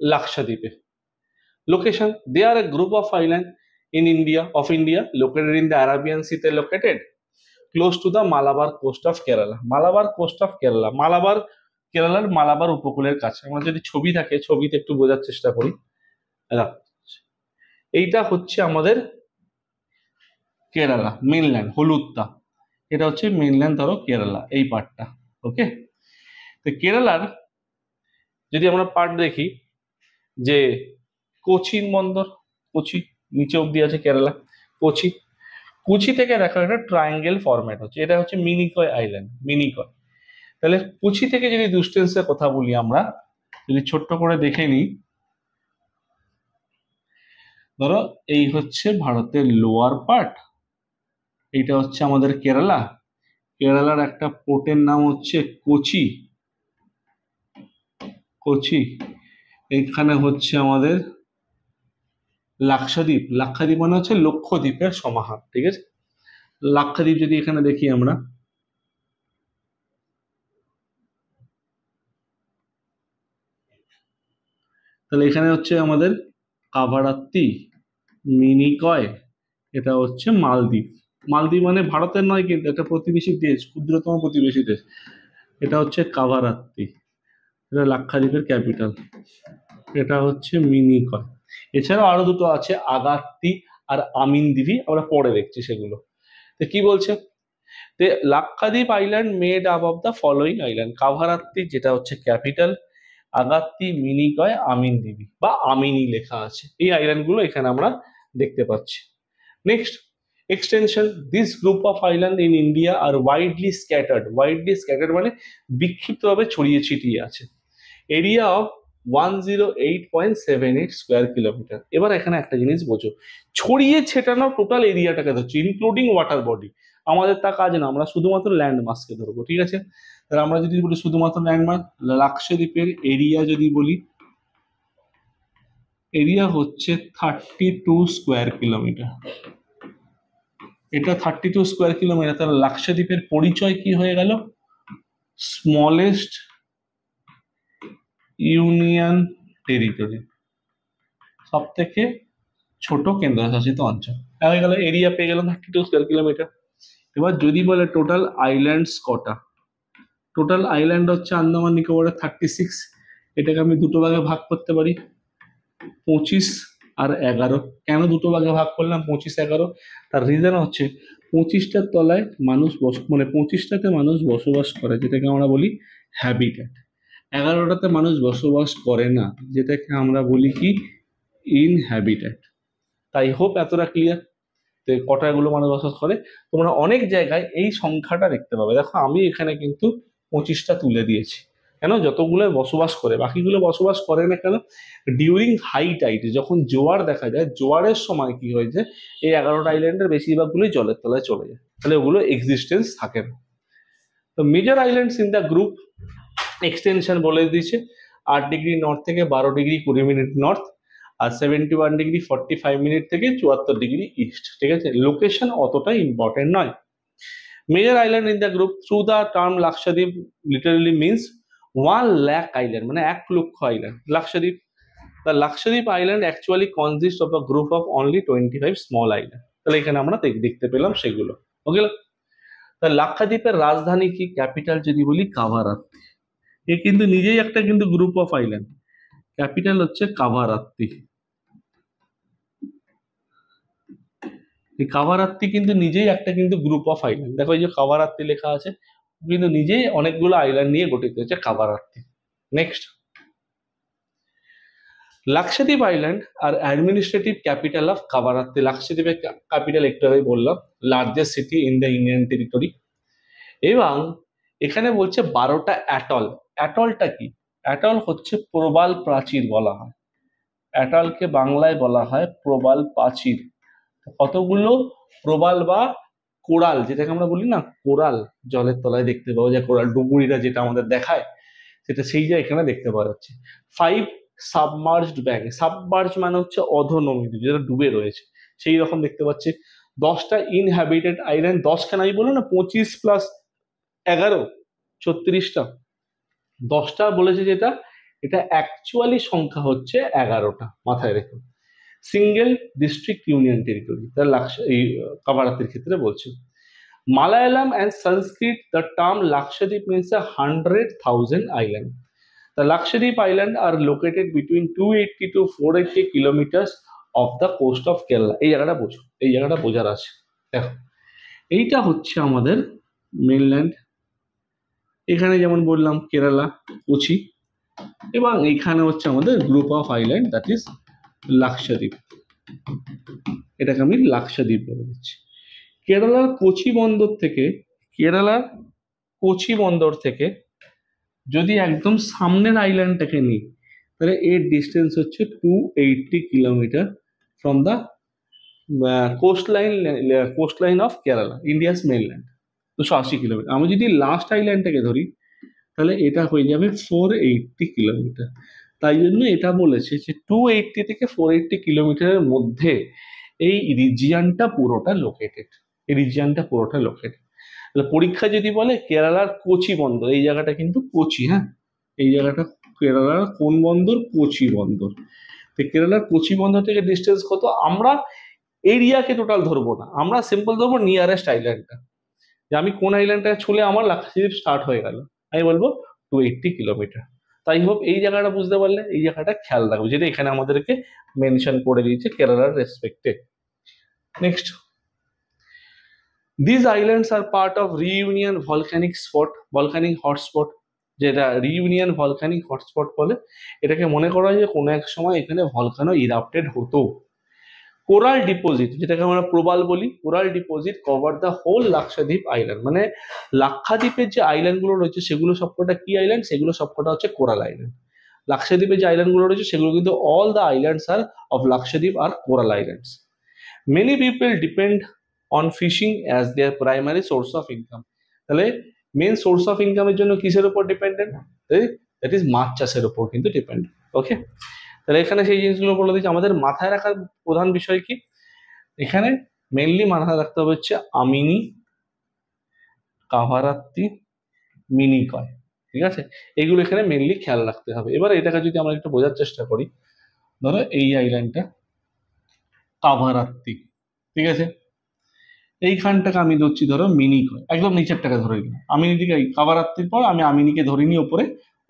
লাক্ষাদ্বীপে। Location, they are a group of island in India located in the Arabian Sea, they located close to the Malabar coast of Kerala. Malabar coast of Kerala, কেরালার মালাবার উপকূলের কাছে। আমরা যদি ছবি থাকে, ছবিতে একটু বোঝার চেষ্টা করি। এইটা হচ্ছে আমাদের কেরালা মেনল্যান্ড, হলুদটা, এটা হচ্ছে মেনল্যান্ড, ধরো কেরালা এই পার্টটা। ওকে, তো কেরালার যদি আমরা পার্ট দেখি, যে কোচিন বন্দর, কোচি নিচে অব্দি আছে কেরালা, কোচি। কোচি থেকে দেখো একটা ট্রায়াঙ্গেল ফরম্যাট হচ্ছে, এটা হচ্ছে মিনিকয় আইল্যান্ড, মিনিকয়। তাহলে কোচি থেকে যদি ডিস্টেন্সের কথা বলি আমরা, যদি ছোট্ট করে দেখে নিই, ধরো এই হচ্ছে ভারতের লোয়ার পার্ট, এইটা হচ্ছে আমাদের কেরালা। কেরালার একটা পোর্টের নাম হচ্ছে কোচি, কোচি। এখানে হচ্ছে আমাদের লাক্ষাদ্বীপ, লাক্ষাদ্বীপ মানে হচ্ছে লক্ষদ্বীপের সমাহার, ঠিক আছে। লাক্ষাদ্বীপ যদি এখানে দেখি আমরা, তাহলে এখানে হচ্ছে আমাদের কাভারাত্তি, মিনিকয়, এটা হচ্ছে মালদ্বীপ। মালদ্বীপ মানে ভারতের নয় কিন্তু, একটা প্রতিবেশী দেশ, ক্ষুদ্রতম প্রতিবেশী দেশ। এটা হচ্ছে কাভারাত্তি, এটা লাক্ষাদ্বীপের ক্যাপিটাল। এটা হচ্ছে মিনিকয়। এছাড়াও আরো দুটো আছে, আগাত্তি আর আমিনদিভি, আমরা পরে দেখছি সেগুলো। তো কি বলছে, Lakshadweep island made up of the following island, Kavaratti যেটা হচ্ছে ক্যাপিটাল, আগাত্তি, মিনিকয়, আমিনদিভি বা আমিনি লেখা আছে, এই আইল্যান্ড গুলো এখানে আমরা দেখতে পাচ্ছি। Next, extension, this group of island in India are widely scattered, widely scattered মানে বিক্ষিপ্তভাবে ছড়িয়ে ছিটিয়ে আছে। Area of 108.78 square kilometre. এবার এখানে একটা জিনিস বোঝো, ছড়িয়ে ছেটানো টোটাল এরিয়াটাকে ধরছি, ইনক্লুডিং ওয়াটার বডি। আমাদের তা কাজ না, আমরা শুধুমাত্র ল্যান্ড মাসকে ধরবো, ঠিক আছে? তাহলে আমরা যদি বলি শুধুমাত্র ল্যান্ড মাস, লাক্ষাদ্বীপের এরিয়া যদি বলি, এরিয়া হচ্ছে 32 স্কোয়ার কিলোমিটার। এটা 32 স্কোয়ার কিলোমিটার। তাহলে লাক্ষাদ্বীপের পরিচয় কি হয়ে গেল? স্মলেস্ট ইউনিয়ন টেরিটরি, সব থেকে ছোট কেন্দ্রশাসিত অঞ্চল হয়ে গেল। এরিয়া পেয়ে গেলাম 32 স্কোয়ার কিলোমিটার। এবার যদি বলে টোটাল আইল্যান্ডস কটা, টোটাল আইল্যান্ড হচ্ছে আন্দামান নিকোবরের 36। এটাকে আমি দুটো ভাগে ভাগ করতে পারি, 25 আর 11। কেন দুটো ভাগে ভাগ করলাম 25-11? তার রিজন হচ্ছে 25টার তলায় মানুষ মানে 25টাতে মানুষ বসবাস করে, যেটাকে আমরা বলি হ্যাবিট্যাট। 11টাতে মানুষ বসবাস করে না, যেটাকে আমরা বলি কি ইনহ্যাবিট্যাট। তাই হোপ এতটা ক্লিয়ার। তো কটাগুলো মানুষ বসবাস করে, তোমরা অনেক জায়গায় এই সংখ্যাটা দেখতে পাবে। দেখো আমি এখানে কিন্তু 25টা তুলে দিয়েছি, কেন? যতগুলো বসবাস করে, বাকিগুলো বসবাস করে না কেন? ডিউরিং হাই টাইড, যখন জোয়ার দেখা যায়, জোয়ারের সময় কি হয়েছে, এই 11টা আইল্যান্ডের বেশিরভাগগুলোই জলের তলায় চলে যায়, তাহলে ওগুলো এক্সিস্টেন্স থাকে না। তো major islands in the group, extension বলে দিয়েছে 8 ডিগ্রি নর্থ থেকে 12 ডিগ্রি 20 মিনিট নর্থ, আর 71 ডিগ্রি 45 মিনিট থেকে 74 ডিগ্রি ইস্ট, ঠিক আছে? লোকেশন অতটা ইম্পর্টেন্ট নয়। Major island in the group, through the term Lakshadweep literally means 1 lakh island, মানে 1 লক্ষ island Lakshadweep. The Lakshadweep Island actually consists of a group of only 25 small islands. তাহলে এখানে আমরা দেখতে পেলাম সেগুলো। ওকে, তাহলে লাক্ষাদ্বীপের রাজধানী কি, ক্যাপিটাল যদি বলি কাভারাত্তি। এ কিন্তু নিজেই একটা কিন্তু গ্রুপ অফ আইল্যান্ড, ক্যাপিটাল হচ্ছে কাভারাত্তি। এই কাভারাত্তি কিন্তু নিজেই একটা কিন্তু গ্রুপ অফ আইল্যান্ড। দেখো এই যে কাভারাত্তি লেখা আছে, কিন্তু নিজেই অনেকগুলো আইল্যান্ড নিয়ে গঠিত হচ্ছে Kavaratti. Next, Lakshadweep island are administrative capital of Kavaratti. লাক্ষাদ্বীপের ক্যাপিটাল একটু আগে বললাম, largest city in the Indian territory. এবং এখানে বলছে 12টা অ্যাটল। অ্যাটলটা কি? অ্যাটল হচ্ছে প্রবাল প্রাচীর বলা হয়, অ্যাটলকে বাংলায় বলা হয় প্রবাল প্রাচীর। কতগুলো প্রবাল বা কোরাল, যেটাকে আমরা বলি না কোরাল, জলের তলায় দেখতে পাওয়া যায় কোরাল, ডুবুরিরা যেটা আমাদের দেখায়, সেটা সেই যে এখানে দেখতে পাওয়া যাচ্ছে। 5 সাবমার্জড ব্যাংক, সাবমার্জ মানে হচ্ছে অধোনমিত, যেটা ডুবে রয়েছে, সেই রকম দেখতে পাচ্ছি। 10টা ইনহ্যাবিটেড আইল্যান্ড, 10 কেন আমি বললাম না, 25 প্লাস 11 36টা, 10টা বলেছে যেটা, এটা অ্যাকচুয়ালি সংখ্যা হচ্ছে 11টা, মাথায় রেখো। সিঙ্গেল ডিস্ট্রিক্ট ইউনিয়ন টেরিটরি, তার এই কাভারাত্তির ক্ষেত্রে বলছে। Malayalam and Sanskrit, the term Lakshadweep means 100,000 island. The Lakshadweep Island are located between 280 to 480 kilometers of the coast of Kerala. এই জায়গাটা বোঝো, এই জায়গাটা বোঝার আছে। দেখো এইটা হচ্ছে আমাদের মেনল্যান্ড, এখানে যেমন বললাম কেরালা, কোচি, এবং এইখানে হচ্ছে আমাদের group of island, that is Lakshadweep. এটাকে আমি লাক্ষাদ্বীপ বলে দিচ্ছি। কেরালার কোচি বন্দর থেকে যদি একদম সামনের আইল্যান্ডটাকে নিই, তাহলে এর ডিস্টেন্স হচ্ছে 280 kilometre from the coastline of Kerala, India's mainland, 280 kilometre. আমি যদি লাস্ট আইল্যান্ডটাকে ধরি, তাহলে এটা হয়ে যাবে 480 কিলোমিটার। তাই জন্য এটা বলেছে যে 280 থেকে 480 কিলোমিটারের মধ্যে এই রিজিয়নটা পুরোটা লোকেটেড, এই রিজিয়নটা পুরোটা লোকেটেড। পরীক্ষা যদি বলে কেরালার কোচি বন্দর, এই জায়গাটা কিন্তু কোচি, হ্যাঁ এই জায়গাটা কেরালার কোন বন্দর, কোচি বন্দর। তো কেরালার কোচি বন্দর থেকে ডিস্টেন্স কত, আমরা এরিয়াকে টোটাল ধরবো না, আমরা সিম্পল ধরবো নিয়ারেস্ট আইল্যান্ডটা, যে আমি কোন আইল্যান্ডটা ছুলে আমার লাক্ষাদ্বীপ স্টার্ট হয়ে গেল, আমি বলবো 280 কিলোমিটার। তাই হোক এই জায়গাটা বুঝতে পারলে, এই জায়গাটা খেয়াল রাখবো, যেটা এখানে আমাদেরকে মেনশন করে দিয়েছে কেরালার রেসপেক্টে। Next, this islands are part of Reunion volcanic spot, volcanic hotspot, যেটা রিইউনিয়ন ভলক্যানিক হটস্পট বলে। এটাকে মনে করা হয় যে কোনো এক সময় এখানে ভলকানো ইরাপ্টেড হতো। কোরাল ডিপোজিট, যেটাকে আমরা প্রবাল বলি, coral deposit cover the whole Lakshadweep island, মানে লাক্ষাদ্বীপের যে আইল্যান্ডগুলো রয়েছে সেগুলো সবকটা কি আইল্যান্ড, সেগুলো সবকটা হচ্ছে কোরাল আইল্যান্ড। লাক্ষাদ্বীপের যে আইল্যান্ডগুলো রয়েছে সেগুলো কিন্তু all the islands are of Lakshadweep are coral islands. Many people depend on fishing as their primary source of income. তাহলে মেন সোর্স অফ ইনকামের জন্য কিসের উপর ডিপেন্ডেন্ট, দ্যাট ইজ মাছ চাষের উপর কিন্তু ডিপেন্ডেন্ট। ওকে, তাহলে এখানে সেই জিনিসগুলো বলে দিচ্ছি। আমাদের মাথায় রাখার প্রধান বিষয় কি, এখানে মেনলি মাথায় রাখতে হবে হচ্ছে আমিনি, কাভারাত্তি, মিনিকয়, ঠিক আছে, এইগুলো এখানে মেনলি খেয়াল রাখতে হবে। এবার এটাকে যদি আমরা একটু বোঝার চেষ্টা করি, ধরো এই আইল্যান্ডটা কাভারাত্তি, ঠিক আছে, এইখানটাকে আমি ধরছি ধরো মিনিকয়, একদম নিচেরটাকে ধরে নিলাম, আমিনি দিকে কাভারাত্তির পর আমি আমিনিকে ধরে নিই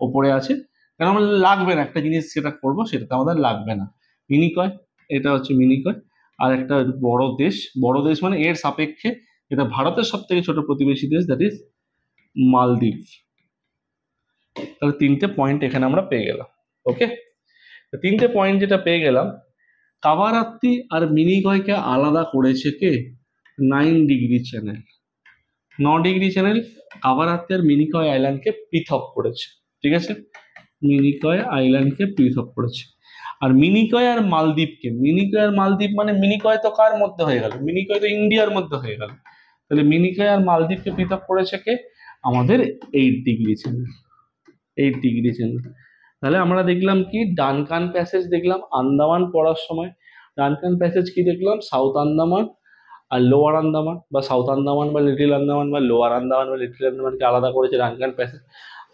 ওপরে আছে, কারণ আমার লাগবে না একটা জিনিস সেটা করবো, সেটাতে আমাদের লাগবে না। মিনিকয়, এটা হচ্ছে মিনিকয়। আর একটা বড় দেশ মানে এর সাপেক্ষে এটা ভারতের সব থেকে ছোট প্রতিবেশী দেশ, দ্যাট ইজ মালদ্বীপ। তাহলে তিনটে পয়েন্ট এখানে আমরা পেয়ে গেলাম। ওকে, তিনটে পয়েন্ট যেটা পেয়ে গেলাম, কাভারাত্তি আর মিনিকয়কে আলাদা করেছে কে, 9 degree channel. 9 degree channel Kavaratti আর মিনিকয় আইল্যান্ডকে পৃথক করেছে, ঠিক আছে, মিনিকয় আইল্যান্ডকে পৃথক করেছে। আর মিনিকয় আর মালদ্বীপ মানে মিনিকয় তো কার মধ্যে হয়ে গেল, মিনিকয় তো ইন্ডিয়ার মধ্যে হয়ে গেল, তাহলে মিনিকয় আর মালদ্বীপকে পৃথক করেছে কে, আমাদের 8 ডিগ্রি চ্যানেল, 8 ডিগ্রি চ্যানেল। তাহলে আমরা দেখলাম কি, ডানকান প্যাসেজ দেখলাম আন্দামান পড়ার সময়, ডানকান প্যাসেজ কি দেখলাম, সাউথ আন্দামান আর লোয়ার আন্দামান, বা সাউথ আন্দামান বা লিটিল আন্দামান, বা লোয়ার আন্দামান বা লিটিল আন্দামানকে আলাদা করেছে ডানকান প্যাসেজ।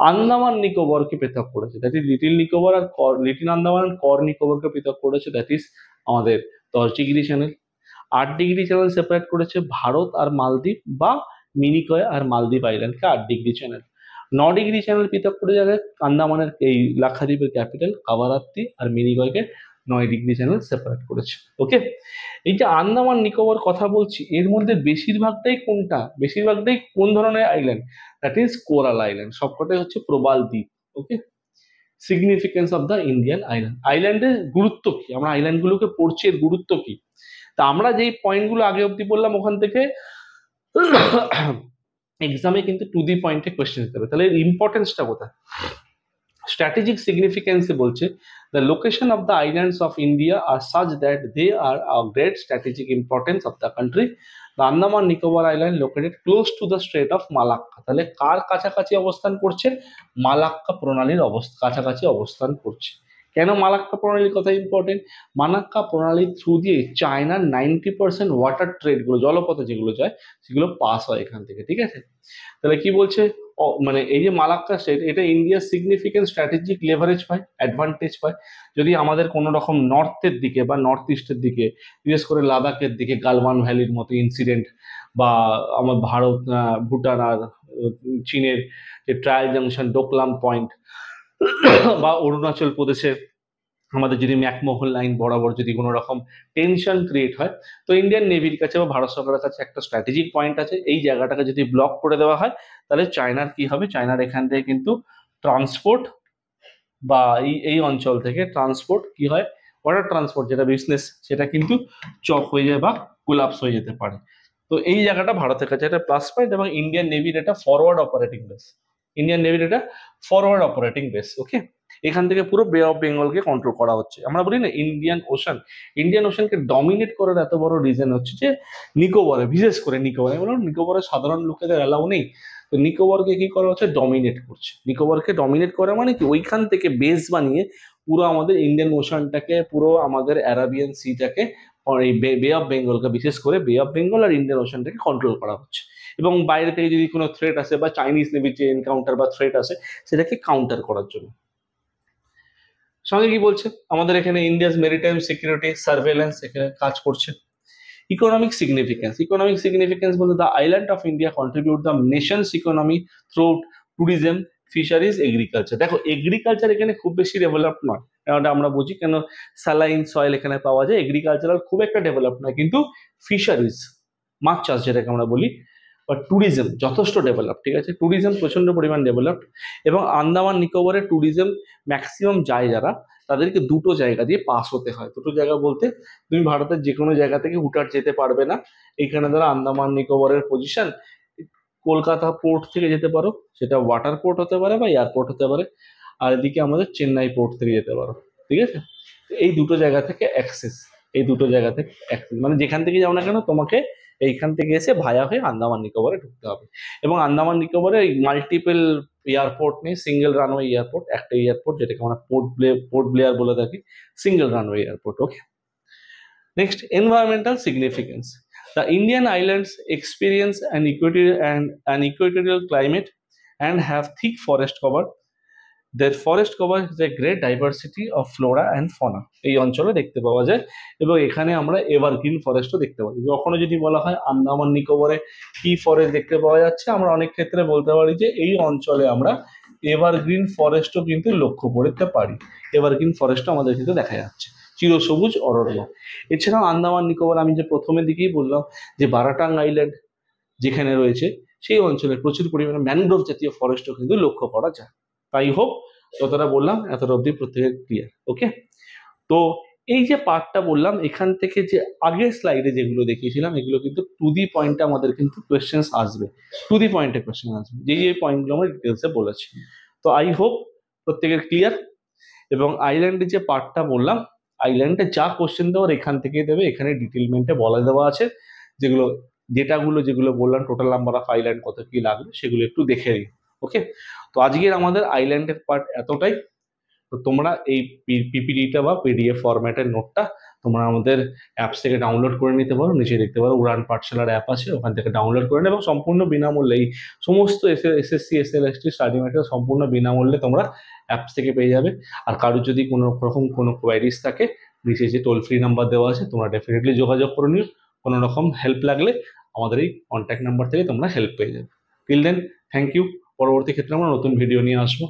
আন্দামান নিকোবরকে পৃথক করেছে, দ্যাট ইজ লিটিল নিকোবর, আর লিটিল আন্দামান আর কর নিকোবরকে পৃথক করেছে, দ্যাট ইজ আমাদের 10 degree channel. 8 degree channel separate করেছে ভারত আর মালদ্বীপ, বা মিনিকয় আর মালদ্বীপ আইল্যান্ডকে 8 ডিগ্রি চ্যানেল। 9 ডিগ্রি চ্যানেল পৃথক করে যাবে আন্দামানের এই লাক্ষাদ্বীপের ক্যাপিটাল কাভারাত্তি আর মিনিকয়কে 9 ডিগ্রি চ্যানেল সেপারেট করেছে। ওকে, এই যে আন্দামান নিকোবর কথা বলছি, এর মধ্যে বেশিরভাগটাই কোন ধরনের island, that is coral island, সবকটাই হচ্ছে প্রবাল দ্বীপ। Okay, significance of the Indian island, আইল্যান্ডের গুরুত্ব কি, আমরা আইল্যান্ডগুলোকে পড়ছি, এর গুরুত্ব কি। তা আমরা যেই পয়েন্টগুলো আগে অব্দি বললাম ওখান থেকে এক্সামে কিন্তু টু দি পয়েন্টে কোয়েশ্চেন দিতে হবে। তাহলে এর ইম্পর্টেন্সটা কোথায়, স্ট্র্যাটেজিক সিগনিফিকেন্সে বলছে, the location of the islands of India are such that they are a great strategic importance of the country. The Andaman Nicobar island located close to the strait of Malacca, তাহলে কার কাছাকাছি অবস্থান করছে, মালাক্কা প্রণালীর কাছাকাছি অবস্থান করছে। কেন মালাক্কা প্রণালীর কথা ইম্পর্টেন্ট, মালাক্কা প্রণালীর থ্রু দিয়ে চায়নার 90% ওয়াটার ট্রেডগুলো, জলপথে যেগুলো যায় সেগুলো পাস হয় এখান থেকে, ঠিক আছে। তাহলে কি বলছে, মানে এই যে মালাক্কা স্টেট, এটা ইন্ডিয়ার সিগনিফিকেন্ট স্ট্র্যাটেজিক লেভারেজ পায়, অ্যাডভান্টেজ পায়। যদি আমাদের কোনো রকম নর্থের দিকে বা নর্থ ইস্টের দিকে, বিশেষ করে লাদাখের দিকে গালওয়ান ভ্যালির মতো ইনসিডেন্ট, বা আমার ভারত ভুটান আর চীনের যে ট্রায়াল জাংশন ডোকলাম পয়েন্ট, বা অরুণাচল প্রদেশে আমাদের যদি ম্যাকমোহন লাইন বরাবর যদি কোনো রকম টেনশন ক্রিয়েট হয়, তো ইন্ডিয়ান নেভির কাছে বা ভারত সরকারের কাছে একটা স্ট্র্যাটেজিক পয়েন্ট আছে, এই জায়গাটাকে যদি ব্লক করে দেওয়া হয় তাহলে চায়নার কি হবে, চায়নার এখান থেকে কিন্তু ট্রান্সপোর্ট বা এই অঞ্চল থেকে ট্রান্সপোর্ট কি হয়, ওয়াটার ট্রান্সপোর্ট যেটা বিজনেস, সেটা কিন্তু চক হয়ে যায় বা কোলাপস হয়ে যেতে পারে। তো এই জায়গাটা ভারতের কাছে একটা প্লাস পয়েন্ট, এবং ইন্ডিয়ান নেভির এটা ফরওয়ার্ড অপারেটিং বেস, ওকে। এখান থেকে পুরো বে অফ বেঙ্গলকে কন্ট্রোল করা হচ্ছে। আমরা বলি না ইন্ডিয়ান ওশানকে ডমিনেট করার এত বড় রিজন হচ্ছে যে নিকোবরে, বিশেষ করে নিকোবরে সাধারণ লোকেদের অ্যালাউ নেই, তো নিকোবরকে কি করা হচ্ছে, নিকোবরকে ডমিনেট করা মানে কি, ওইখান থেকে বেস বানিয়ে পুরো আমাদের ইন্ডিয়ান ওশানটাকে, পুরো আমাদের অ্যারাবিয়ান সিটাকে, এই বে অফ বেঙ্গলকে, বিশেষ করে বে অফ বেঙ্গল আর ইন্ডিয়ান ওশানটাকে কন্ট্রোল করা হচ্ছে। এবং বাইরে থেকে যদি কোনো থ্রেট আসে বা চাইনিজ নেভির যে এনকাউন্টার বা থ্রেট আসে, সেটাকে কাউন্টার করার জন্য। সঙ্গে কি বলছে আমাদের এখানে ইন্ডিয়াস মেরিটাইম সিকিউরিটি সার্ভেলেন্স এখানে কাজ করছে। ইকোনমিক সিগনিফিকেন্স বলতে the island of India contribute the Nations economy through tourism, fisheries, agriculture. দেখো এগ্রিকালচার এখানে খুব বেশি ডেভেলপ নয়, কারণ আমরা বুঝি কেন স্যালাইন সয়েল এখানে পাওয়া যায়, এগ্রিকালচারাল খুব একটা ডেভেলপ নয়, কিন্তু ফিশারিজ মাছ চাষ যেটাকে আমরা বলি বা ট্যুরিজম যথেষ্ট ডেভেলপ, ঠিক আছে, ট্যুরিজম প্রচন্ড পরিমাণ ডেভেলপ। এবং আন্দামান নিকোবরে ট্যুরিজম ম্যাক্সিমাম যায় যারা, তাদেরকে দুটো জায়গা দিয়ে পাস হতে হয়। দুটো জায়গা বলতে তুমি ভারতের যে কোনো জায়গা থেকে হুটহাট যেতে পারবে না, এখানে ধরো আন্দামান নিকোবরের পজিশন কলকাতা পোর্ট থেকে যেতে পারো, সেটা ওয়াটার পোর্ট হতে পারে বা এয়ারপোর্ট হতে পারে, আর এদিকে আমাদের চেন্নাই পোর্ট থেকে যেতে পারো, ঠিক আছে। এই দুটো জায়গা থেকে অ্যাক্সেস, মানে যেখান থেকে যাও না কেন তোমাকে এইখান থেকে এসে ভায়া হয়ে আন্দামান নিকোবরে ঢুকতে হবে। এবং আন্দামান নিকোবরে মাল্টিপল এয়ারপোর্ট নেই, সিঙ্গেল রানওয়ে এয়ারপোর্ট, একটা এয়ারপোর্ট যেটাকে আমরা পোর্ট ব্লেয়ার বলে থাকি, single runway airport. Okay, next environmental significance. The Indian islands experience an equatorial climate and have thick forest cover. Their forest cover is a great diversity of flora and fauna. এই অঞ্চলে দেখতে পাওয়া যায় এবং এখানে আমরা এভারগ্রিন ফরেস্টও দেখতে পাই। কখনো যদি বলা হয় আন্দামান নিকোবরে কি ফরেস্ট দেখতে পাওয়া যাচ্ছে, আমরা অনেক ক্ষেত্রে বলতে পারি যে এই অঞ্চলে আমরা এভারগ্রিন ফরেস্টও কিন্তু লক্ষ্য করতে পারি। এভারগ্রিন ফরেস্টও আমাদের কিন্তু দেখা যাচ্ছে, চিরসবুজ অরণ্য। এছাড়াও আন্দামান নিকোবর আমি যে প্রথমের দিকেই বললাম যে বারাটাং আইল্যান্ড যেখানে রয়েছে সেই অঞ্চলে প্রচুর পরিমাণে ম্যানগ্রোভ জাতীয় ফরেস্টও কিন্তু লক্ষ্য করা যায়। তাই হোক যতটা বললাম এতটা অব্দি প্রত্যেকের ক্লিয়ার। ওকে, তো এই যে পার্টটা বললাম এখান থেকে যে আগের স্লাইডে যেগুলো দেখিয়েছিলাম এগুলো কিন্তু টু দি পয়েন্টে আমাদের কিন্তু কোয়েশ্চেন্স আসবে, টু দি পয়েন্টে কোয়েশ্চেন আসবে, এই পয়েন্টগুলো আমরা ডিটেলসে বলেছি। তো আই হোপ প্রত্যেকের ক্লিয়ার। এবং আইল্যান্ডের যে পার্টটা বললাম, আইল্যান্ডে যা কোশ্চেন দেওয়ার এখান থেকেই দেবে, এখানে ডিটেলমেন্টে বলে দেওয়া আছে, যেগুলো বললাম টোটাল নাম্বার অফ আইল্যান্ড কত কি লাগবে সেগুলো একটু দেখে নিই। ওকে, তো আজকের আমাদের আইল্যান্ডের পার্ট এতটাই। তো তোমরা এই পিপিটিটা বা পিডিএফ ফরম্যাটের নোটটা তোমরা আমাদের অ্যাপস থেকে ডাউনলোড করে নিতে পারো, নিচে দেখতে পারো উড়ান পাঠশালার অ্যাপ আছে, ওখান থেকে ডাউনলোড করে নেবে এবং সম্পূর্ণ বিনামূল্যে এই সমস্ত এসএসসি এসএলএসটি স্টাডি ম্যাটেরিয়াল সম্পূর্ণ বিনামূল্যে তোমরা অ্যাপস থেকে পেয়ে যাবে। আর কারোর যদি কোনো রকম কোনো কোয়ারিজ থাকে নিচে যে টোল ফ্রি নাম্বার দেওয়া আছে তোমরা ডেফিনেটলি যোগাযোগ করে নিও, কোনো রকম হেল্প লাগলে আমাদের এই কন্ট্যাক্ট নাম্বার থেকে তোমরা হেল্প পেয়ে যাবে। টিল দেন থ্যাংক ইউ, পরবর্তী ক্ষেত্রে আমরা নতুন ভিডিও নিয়ে আসবো।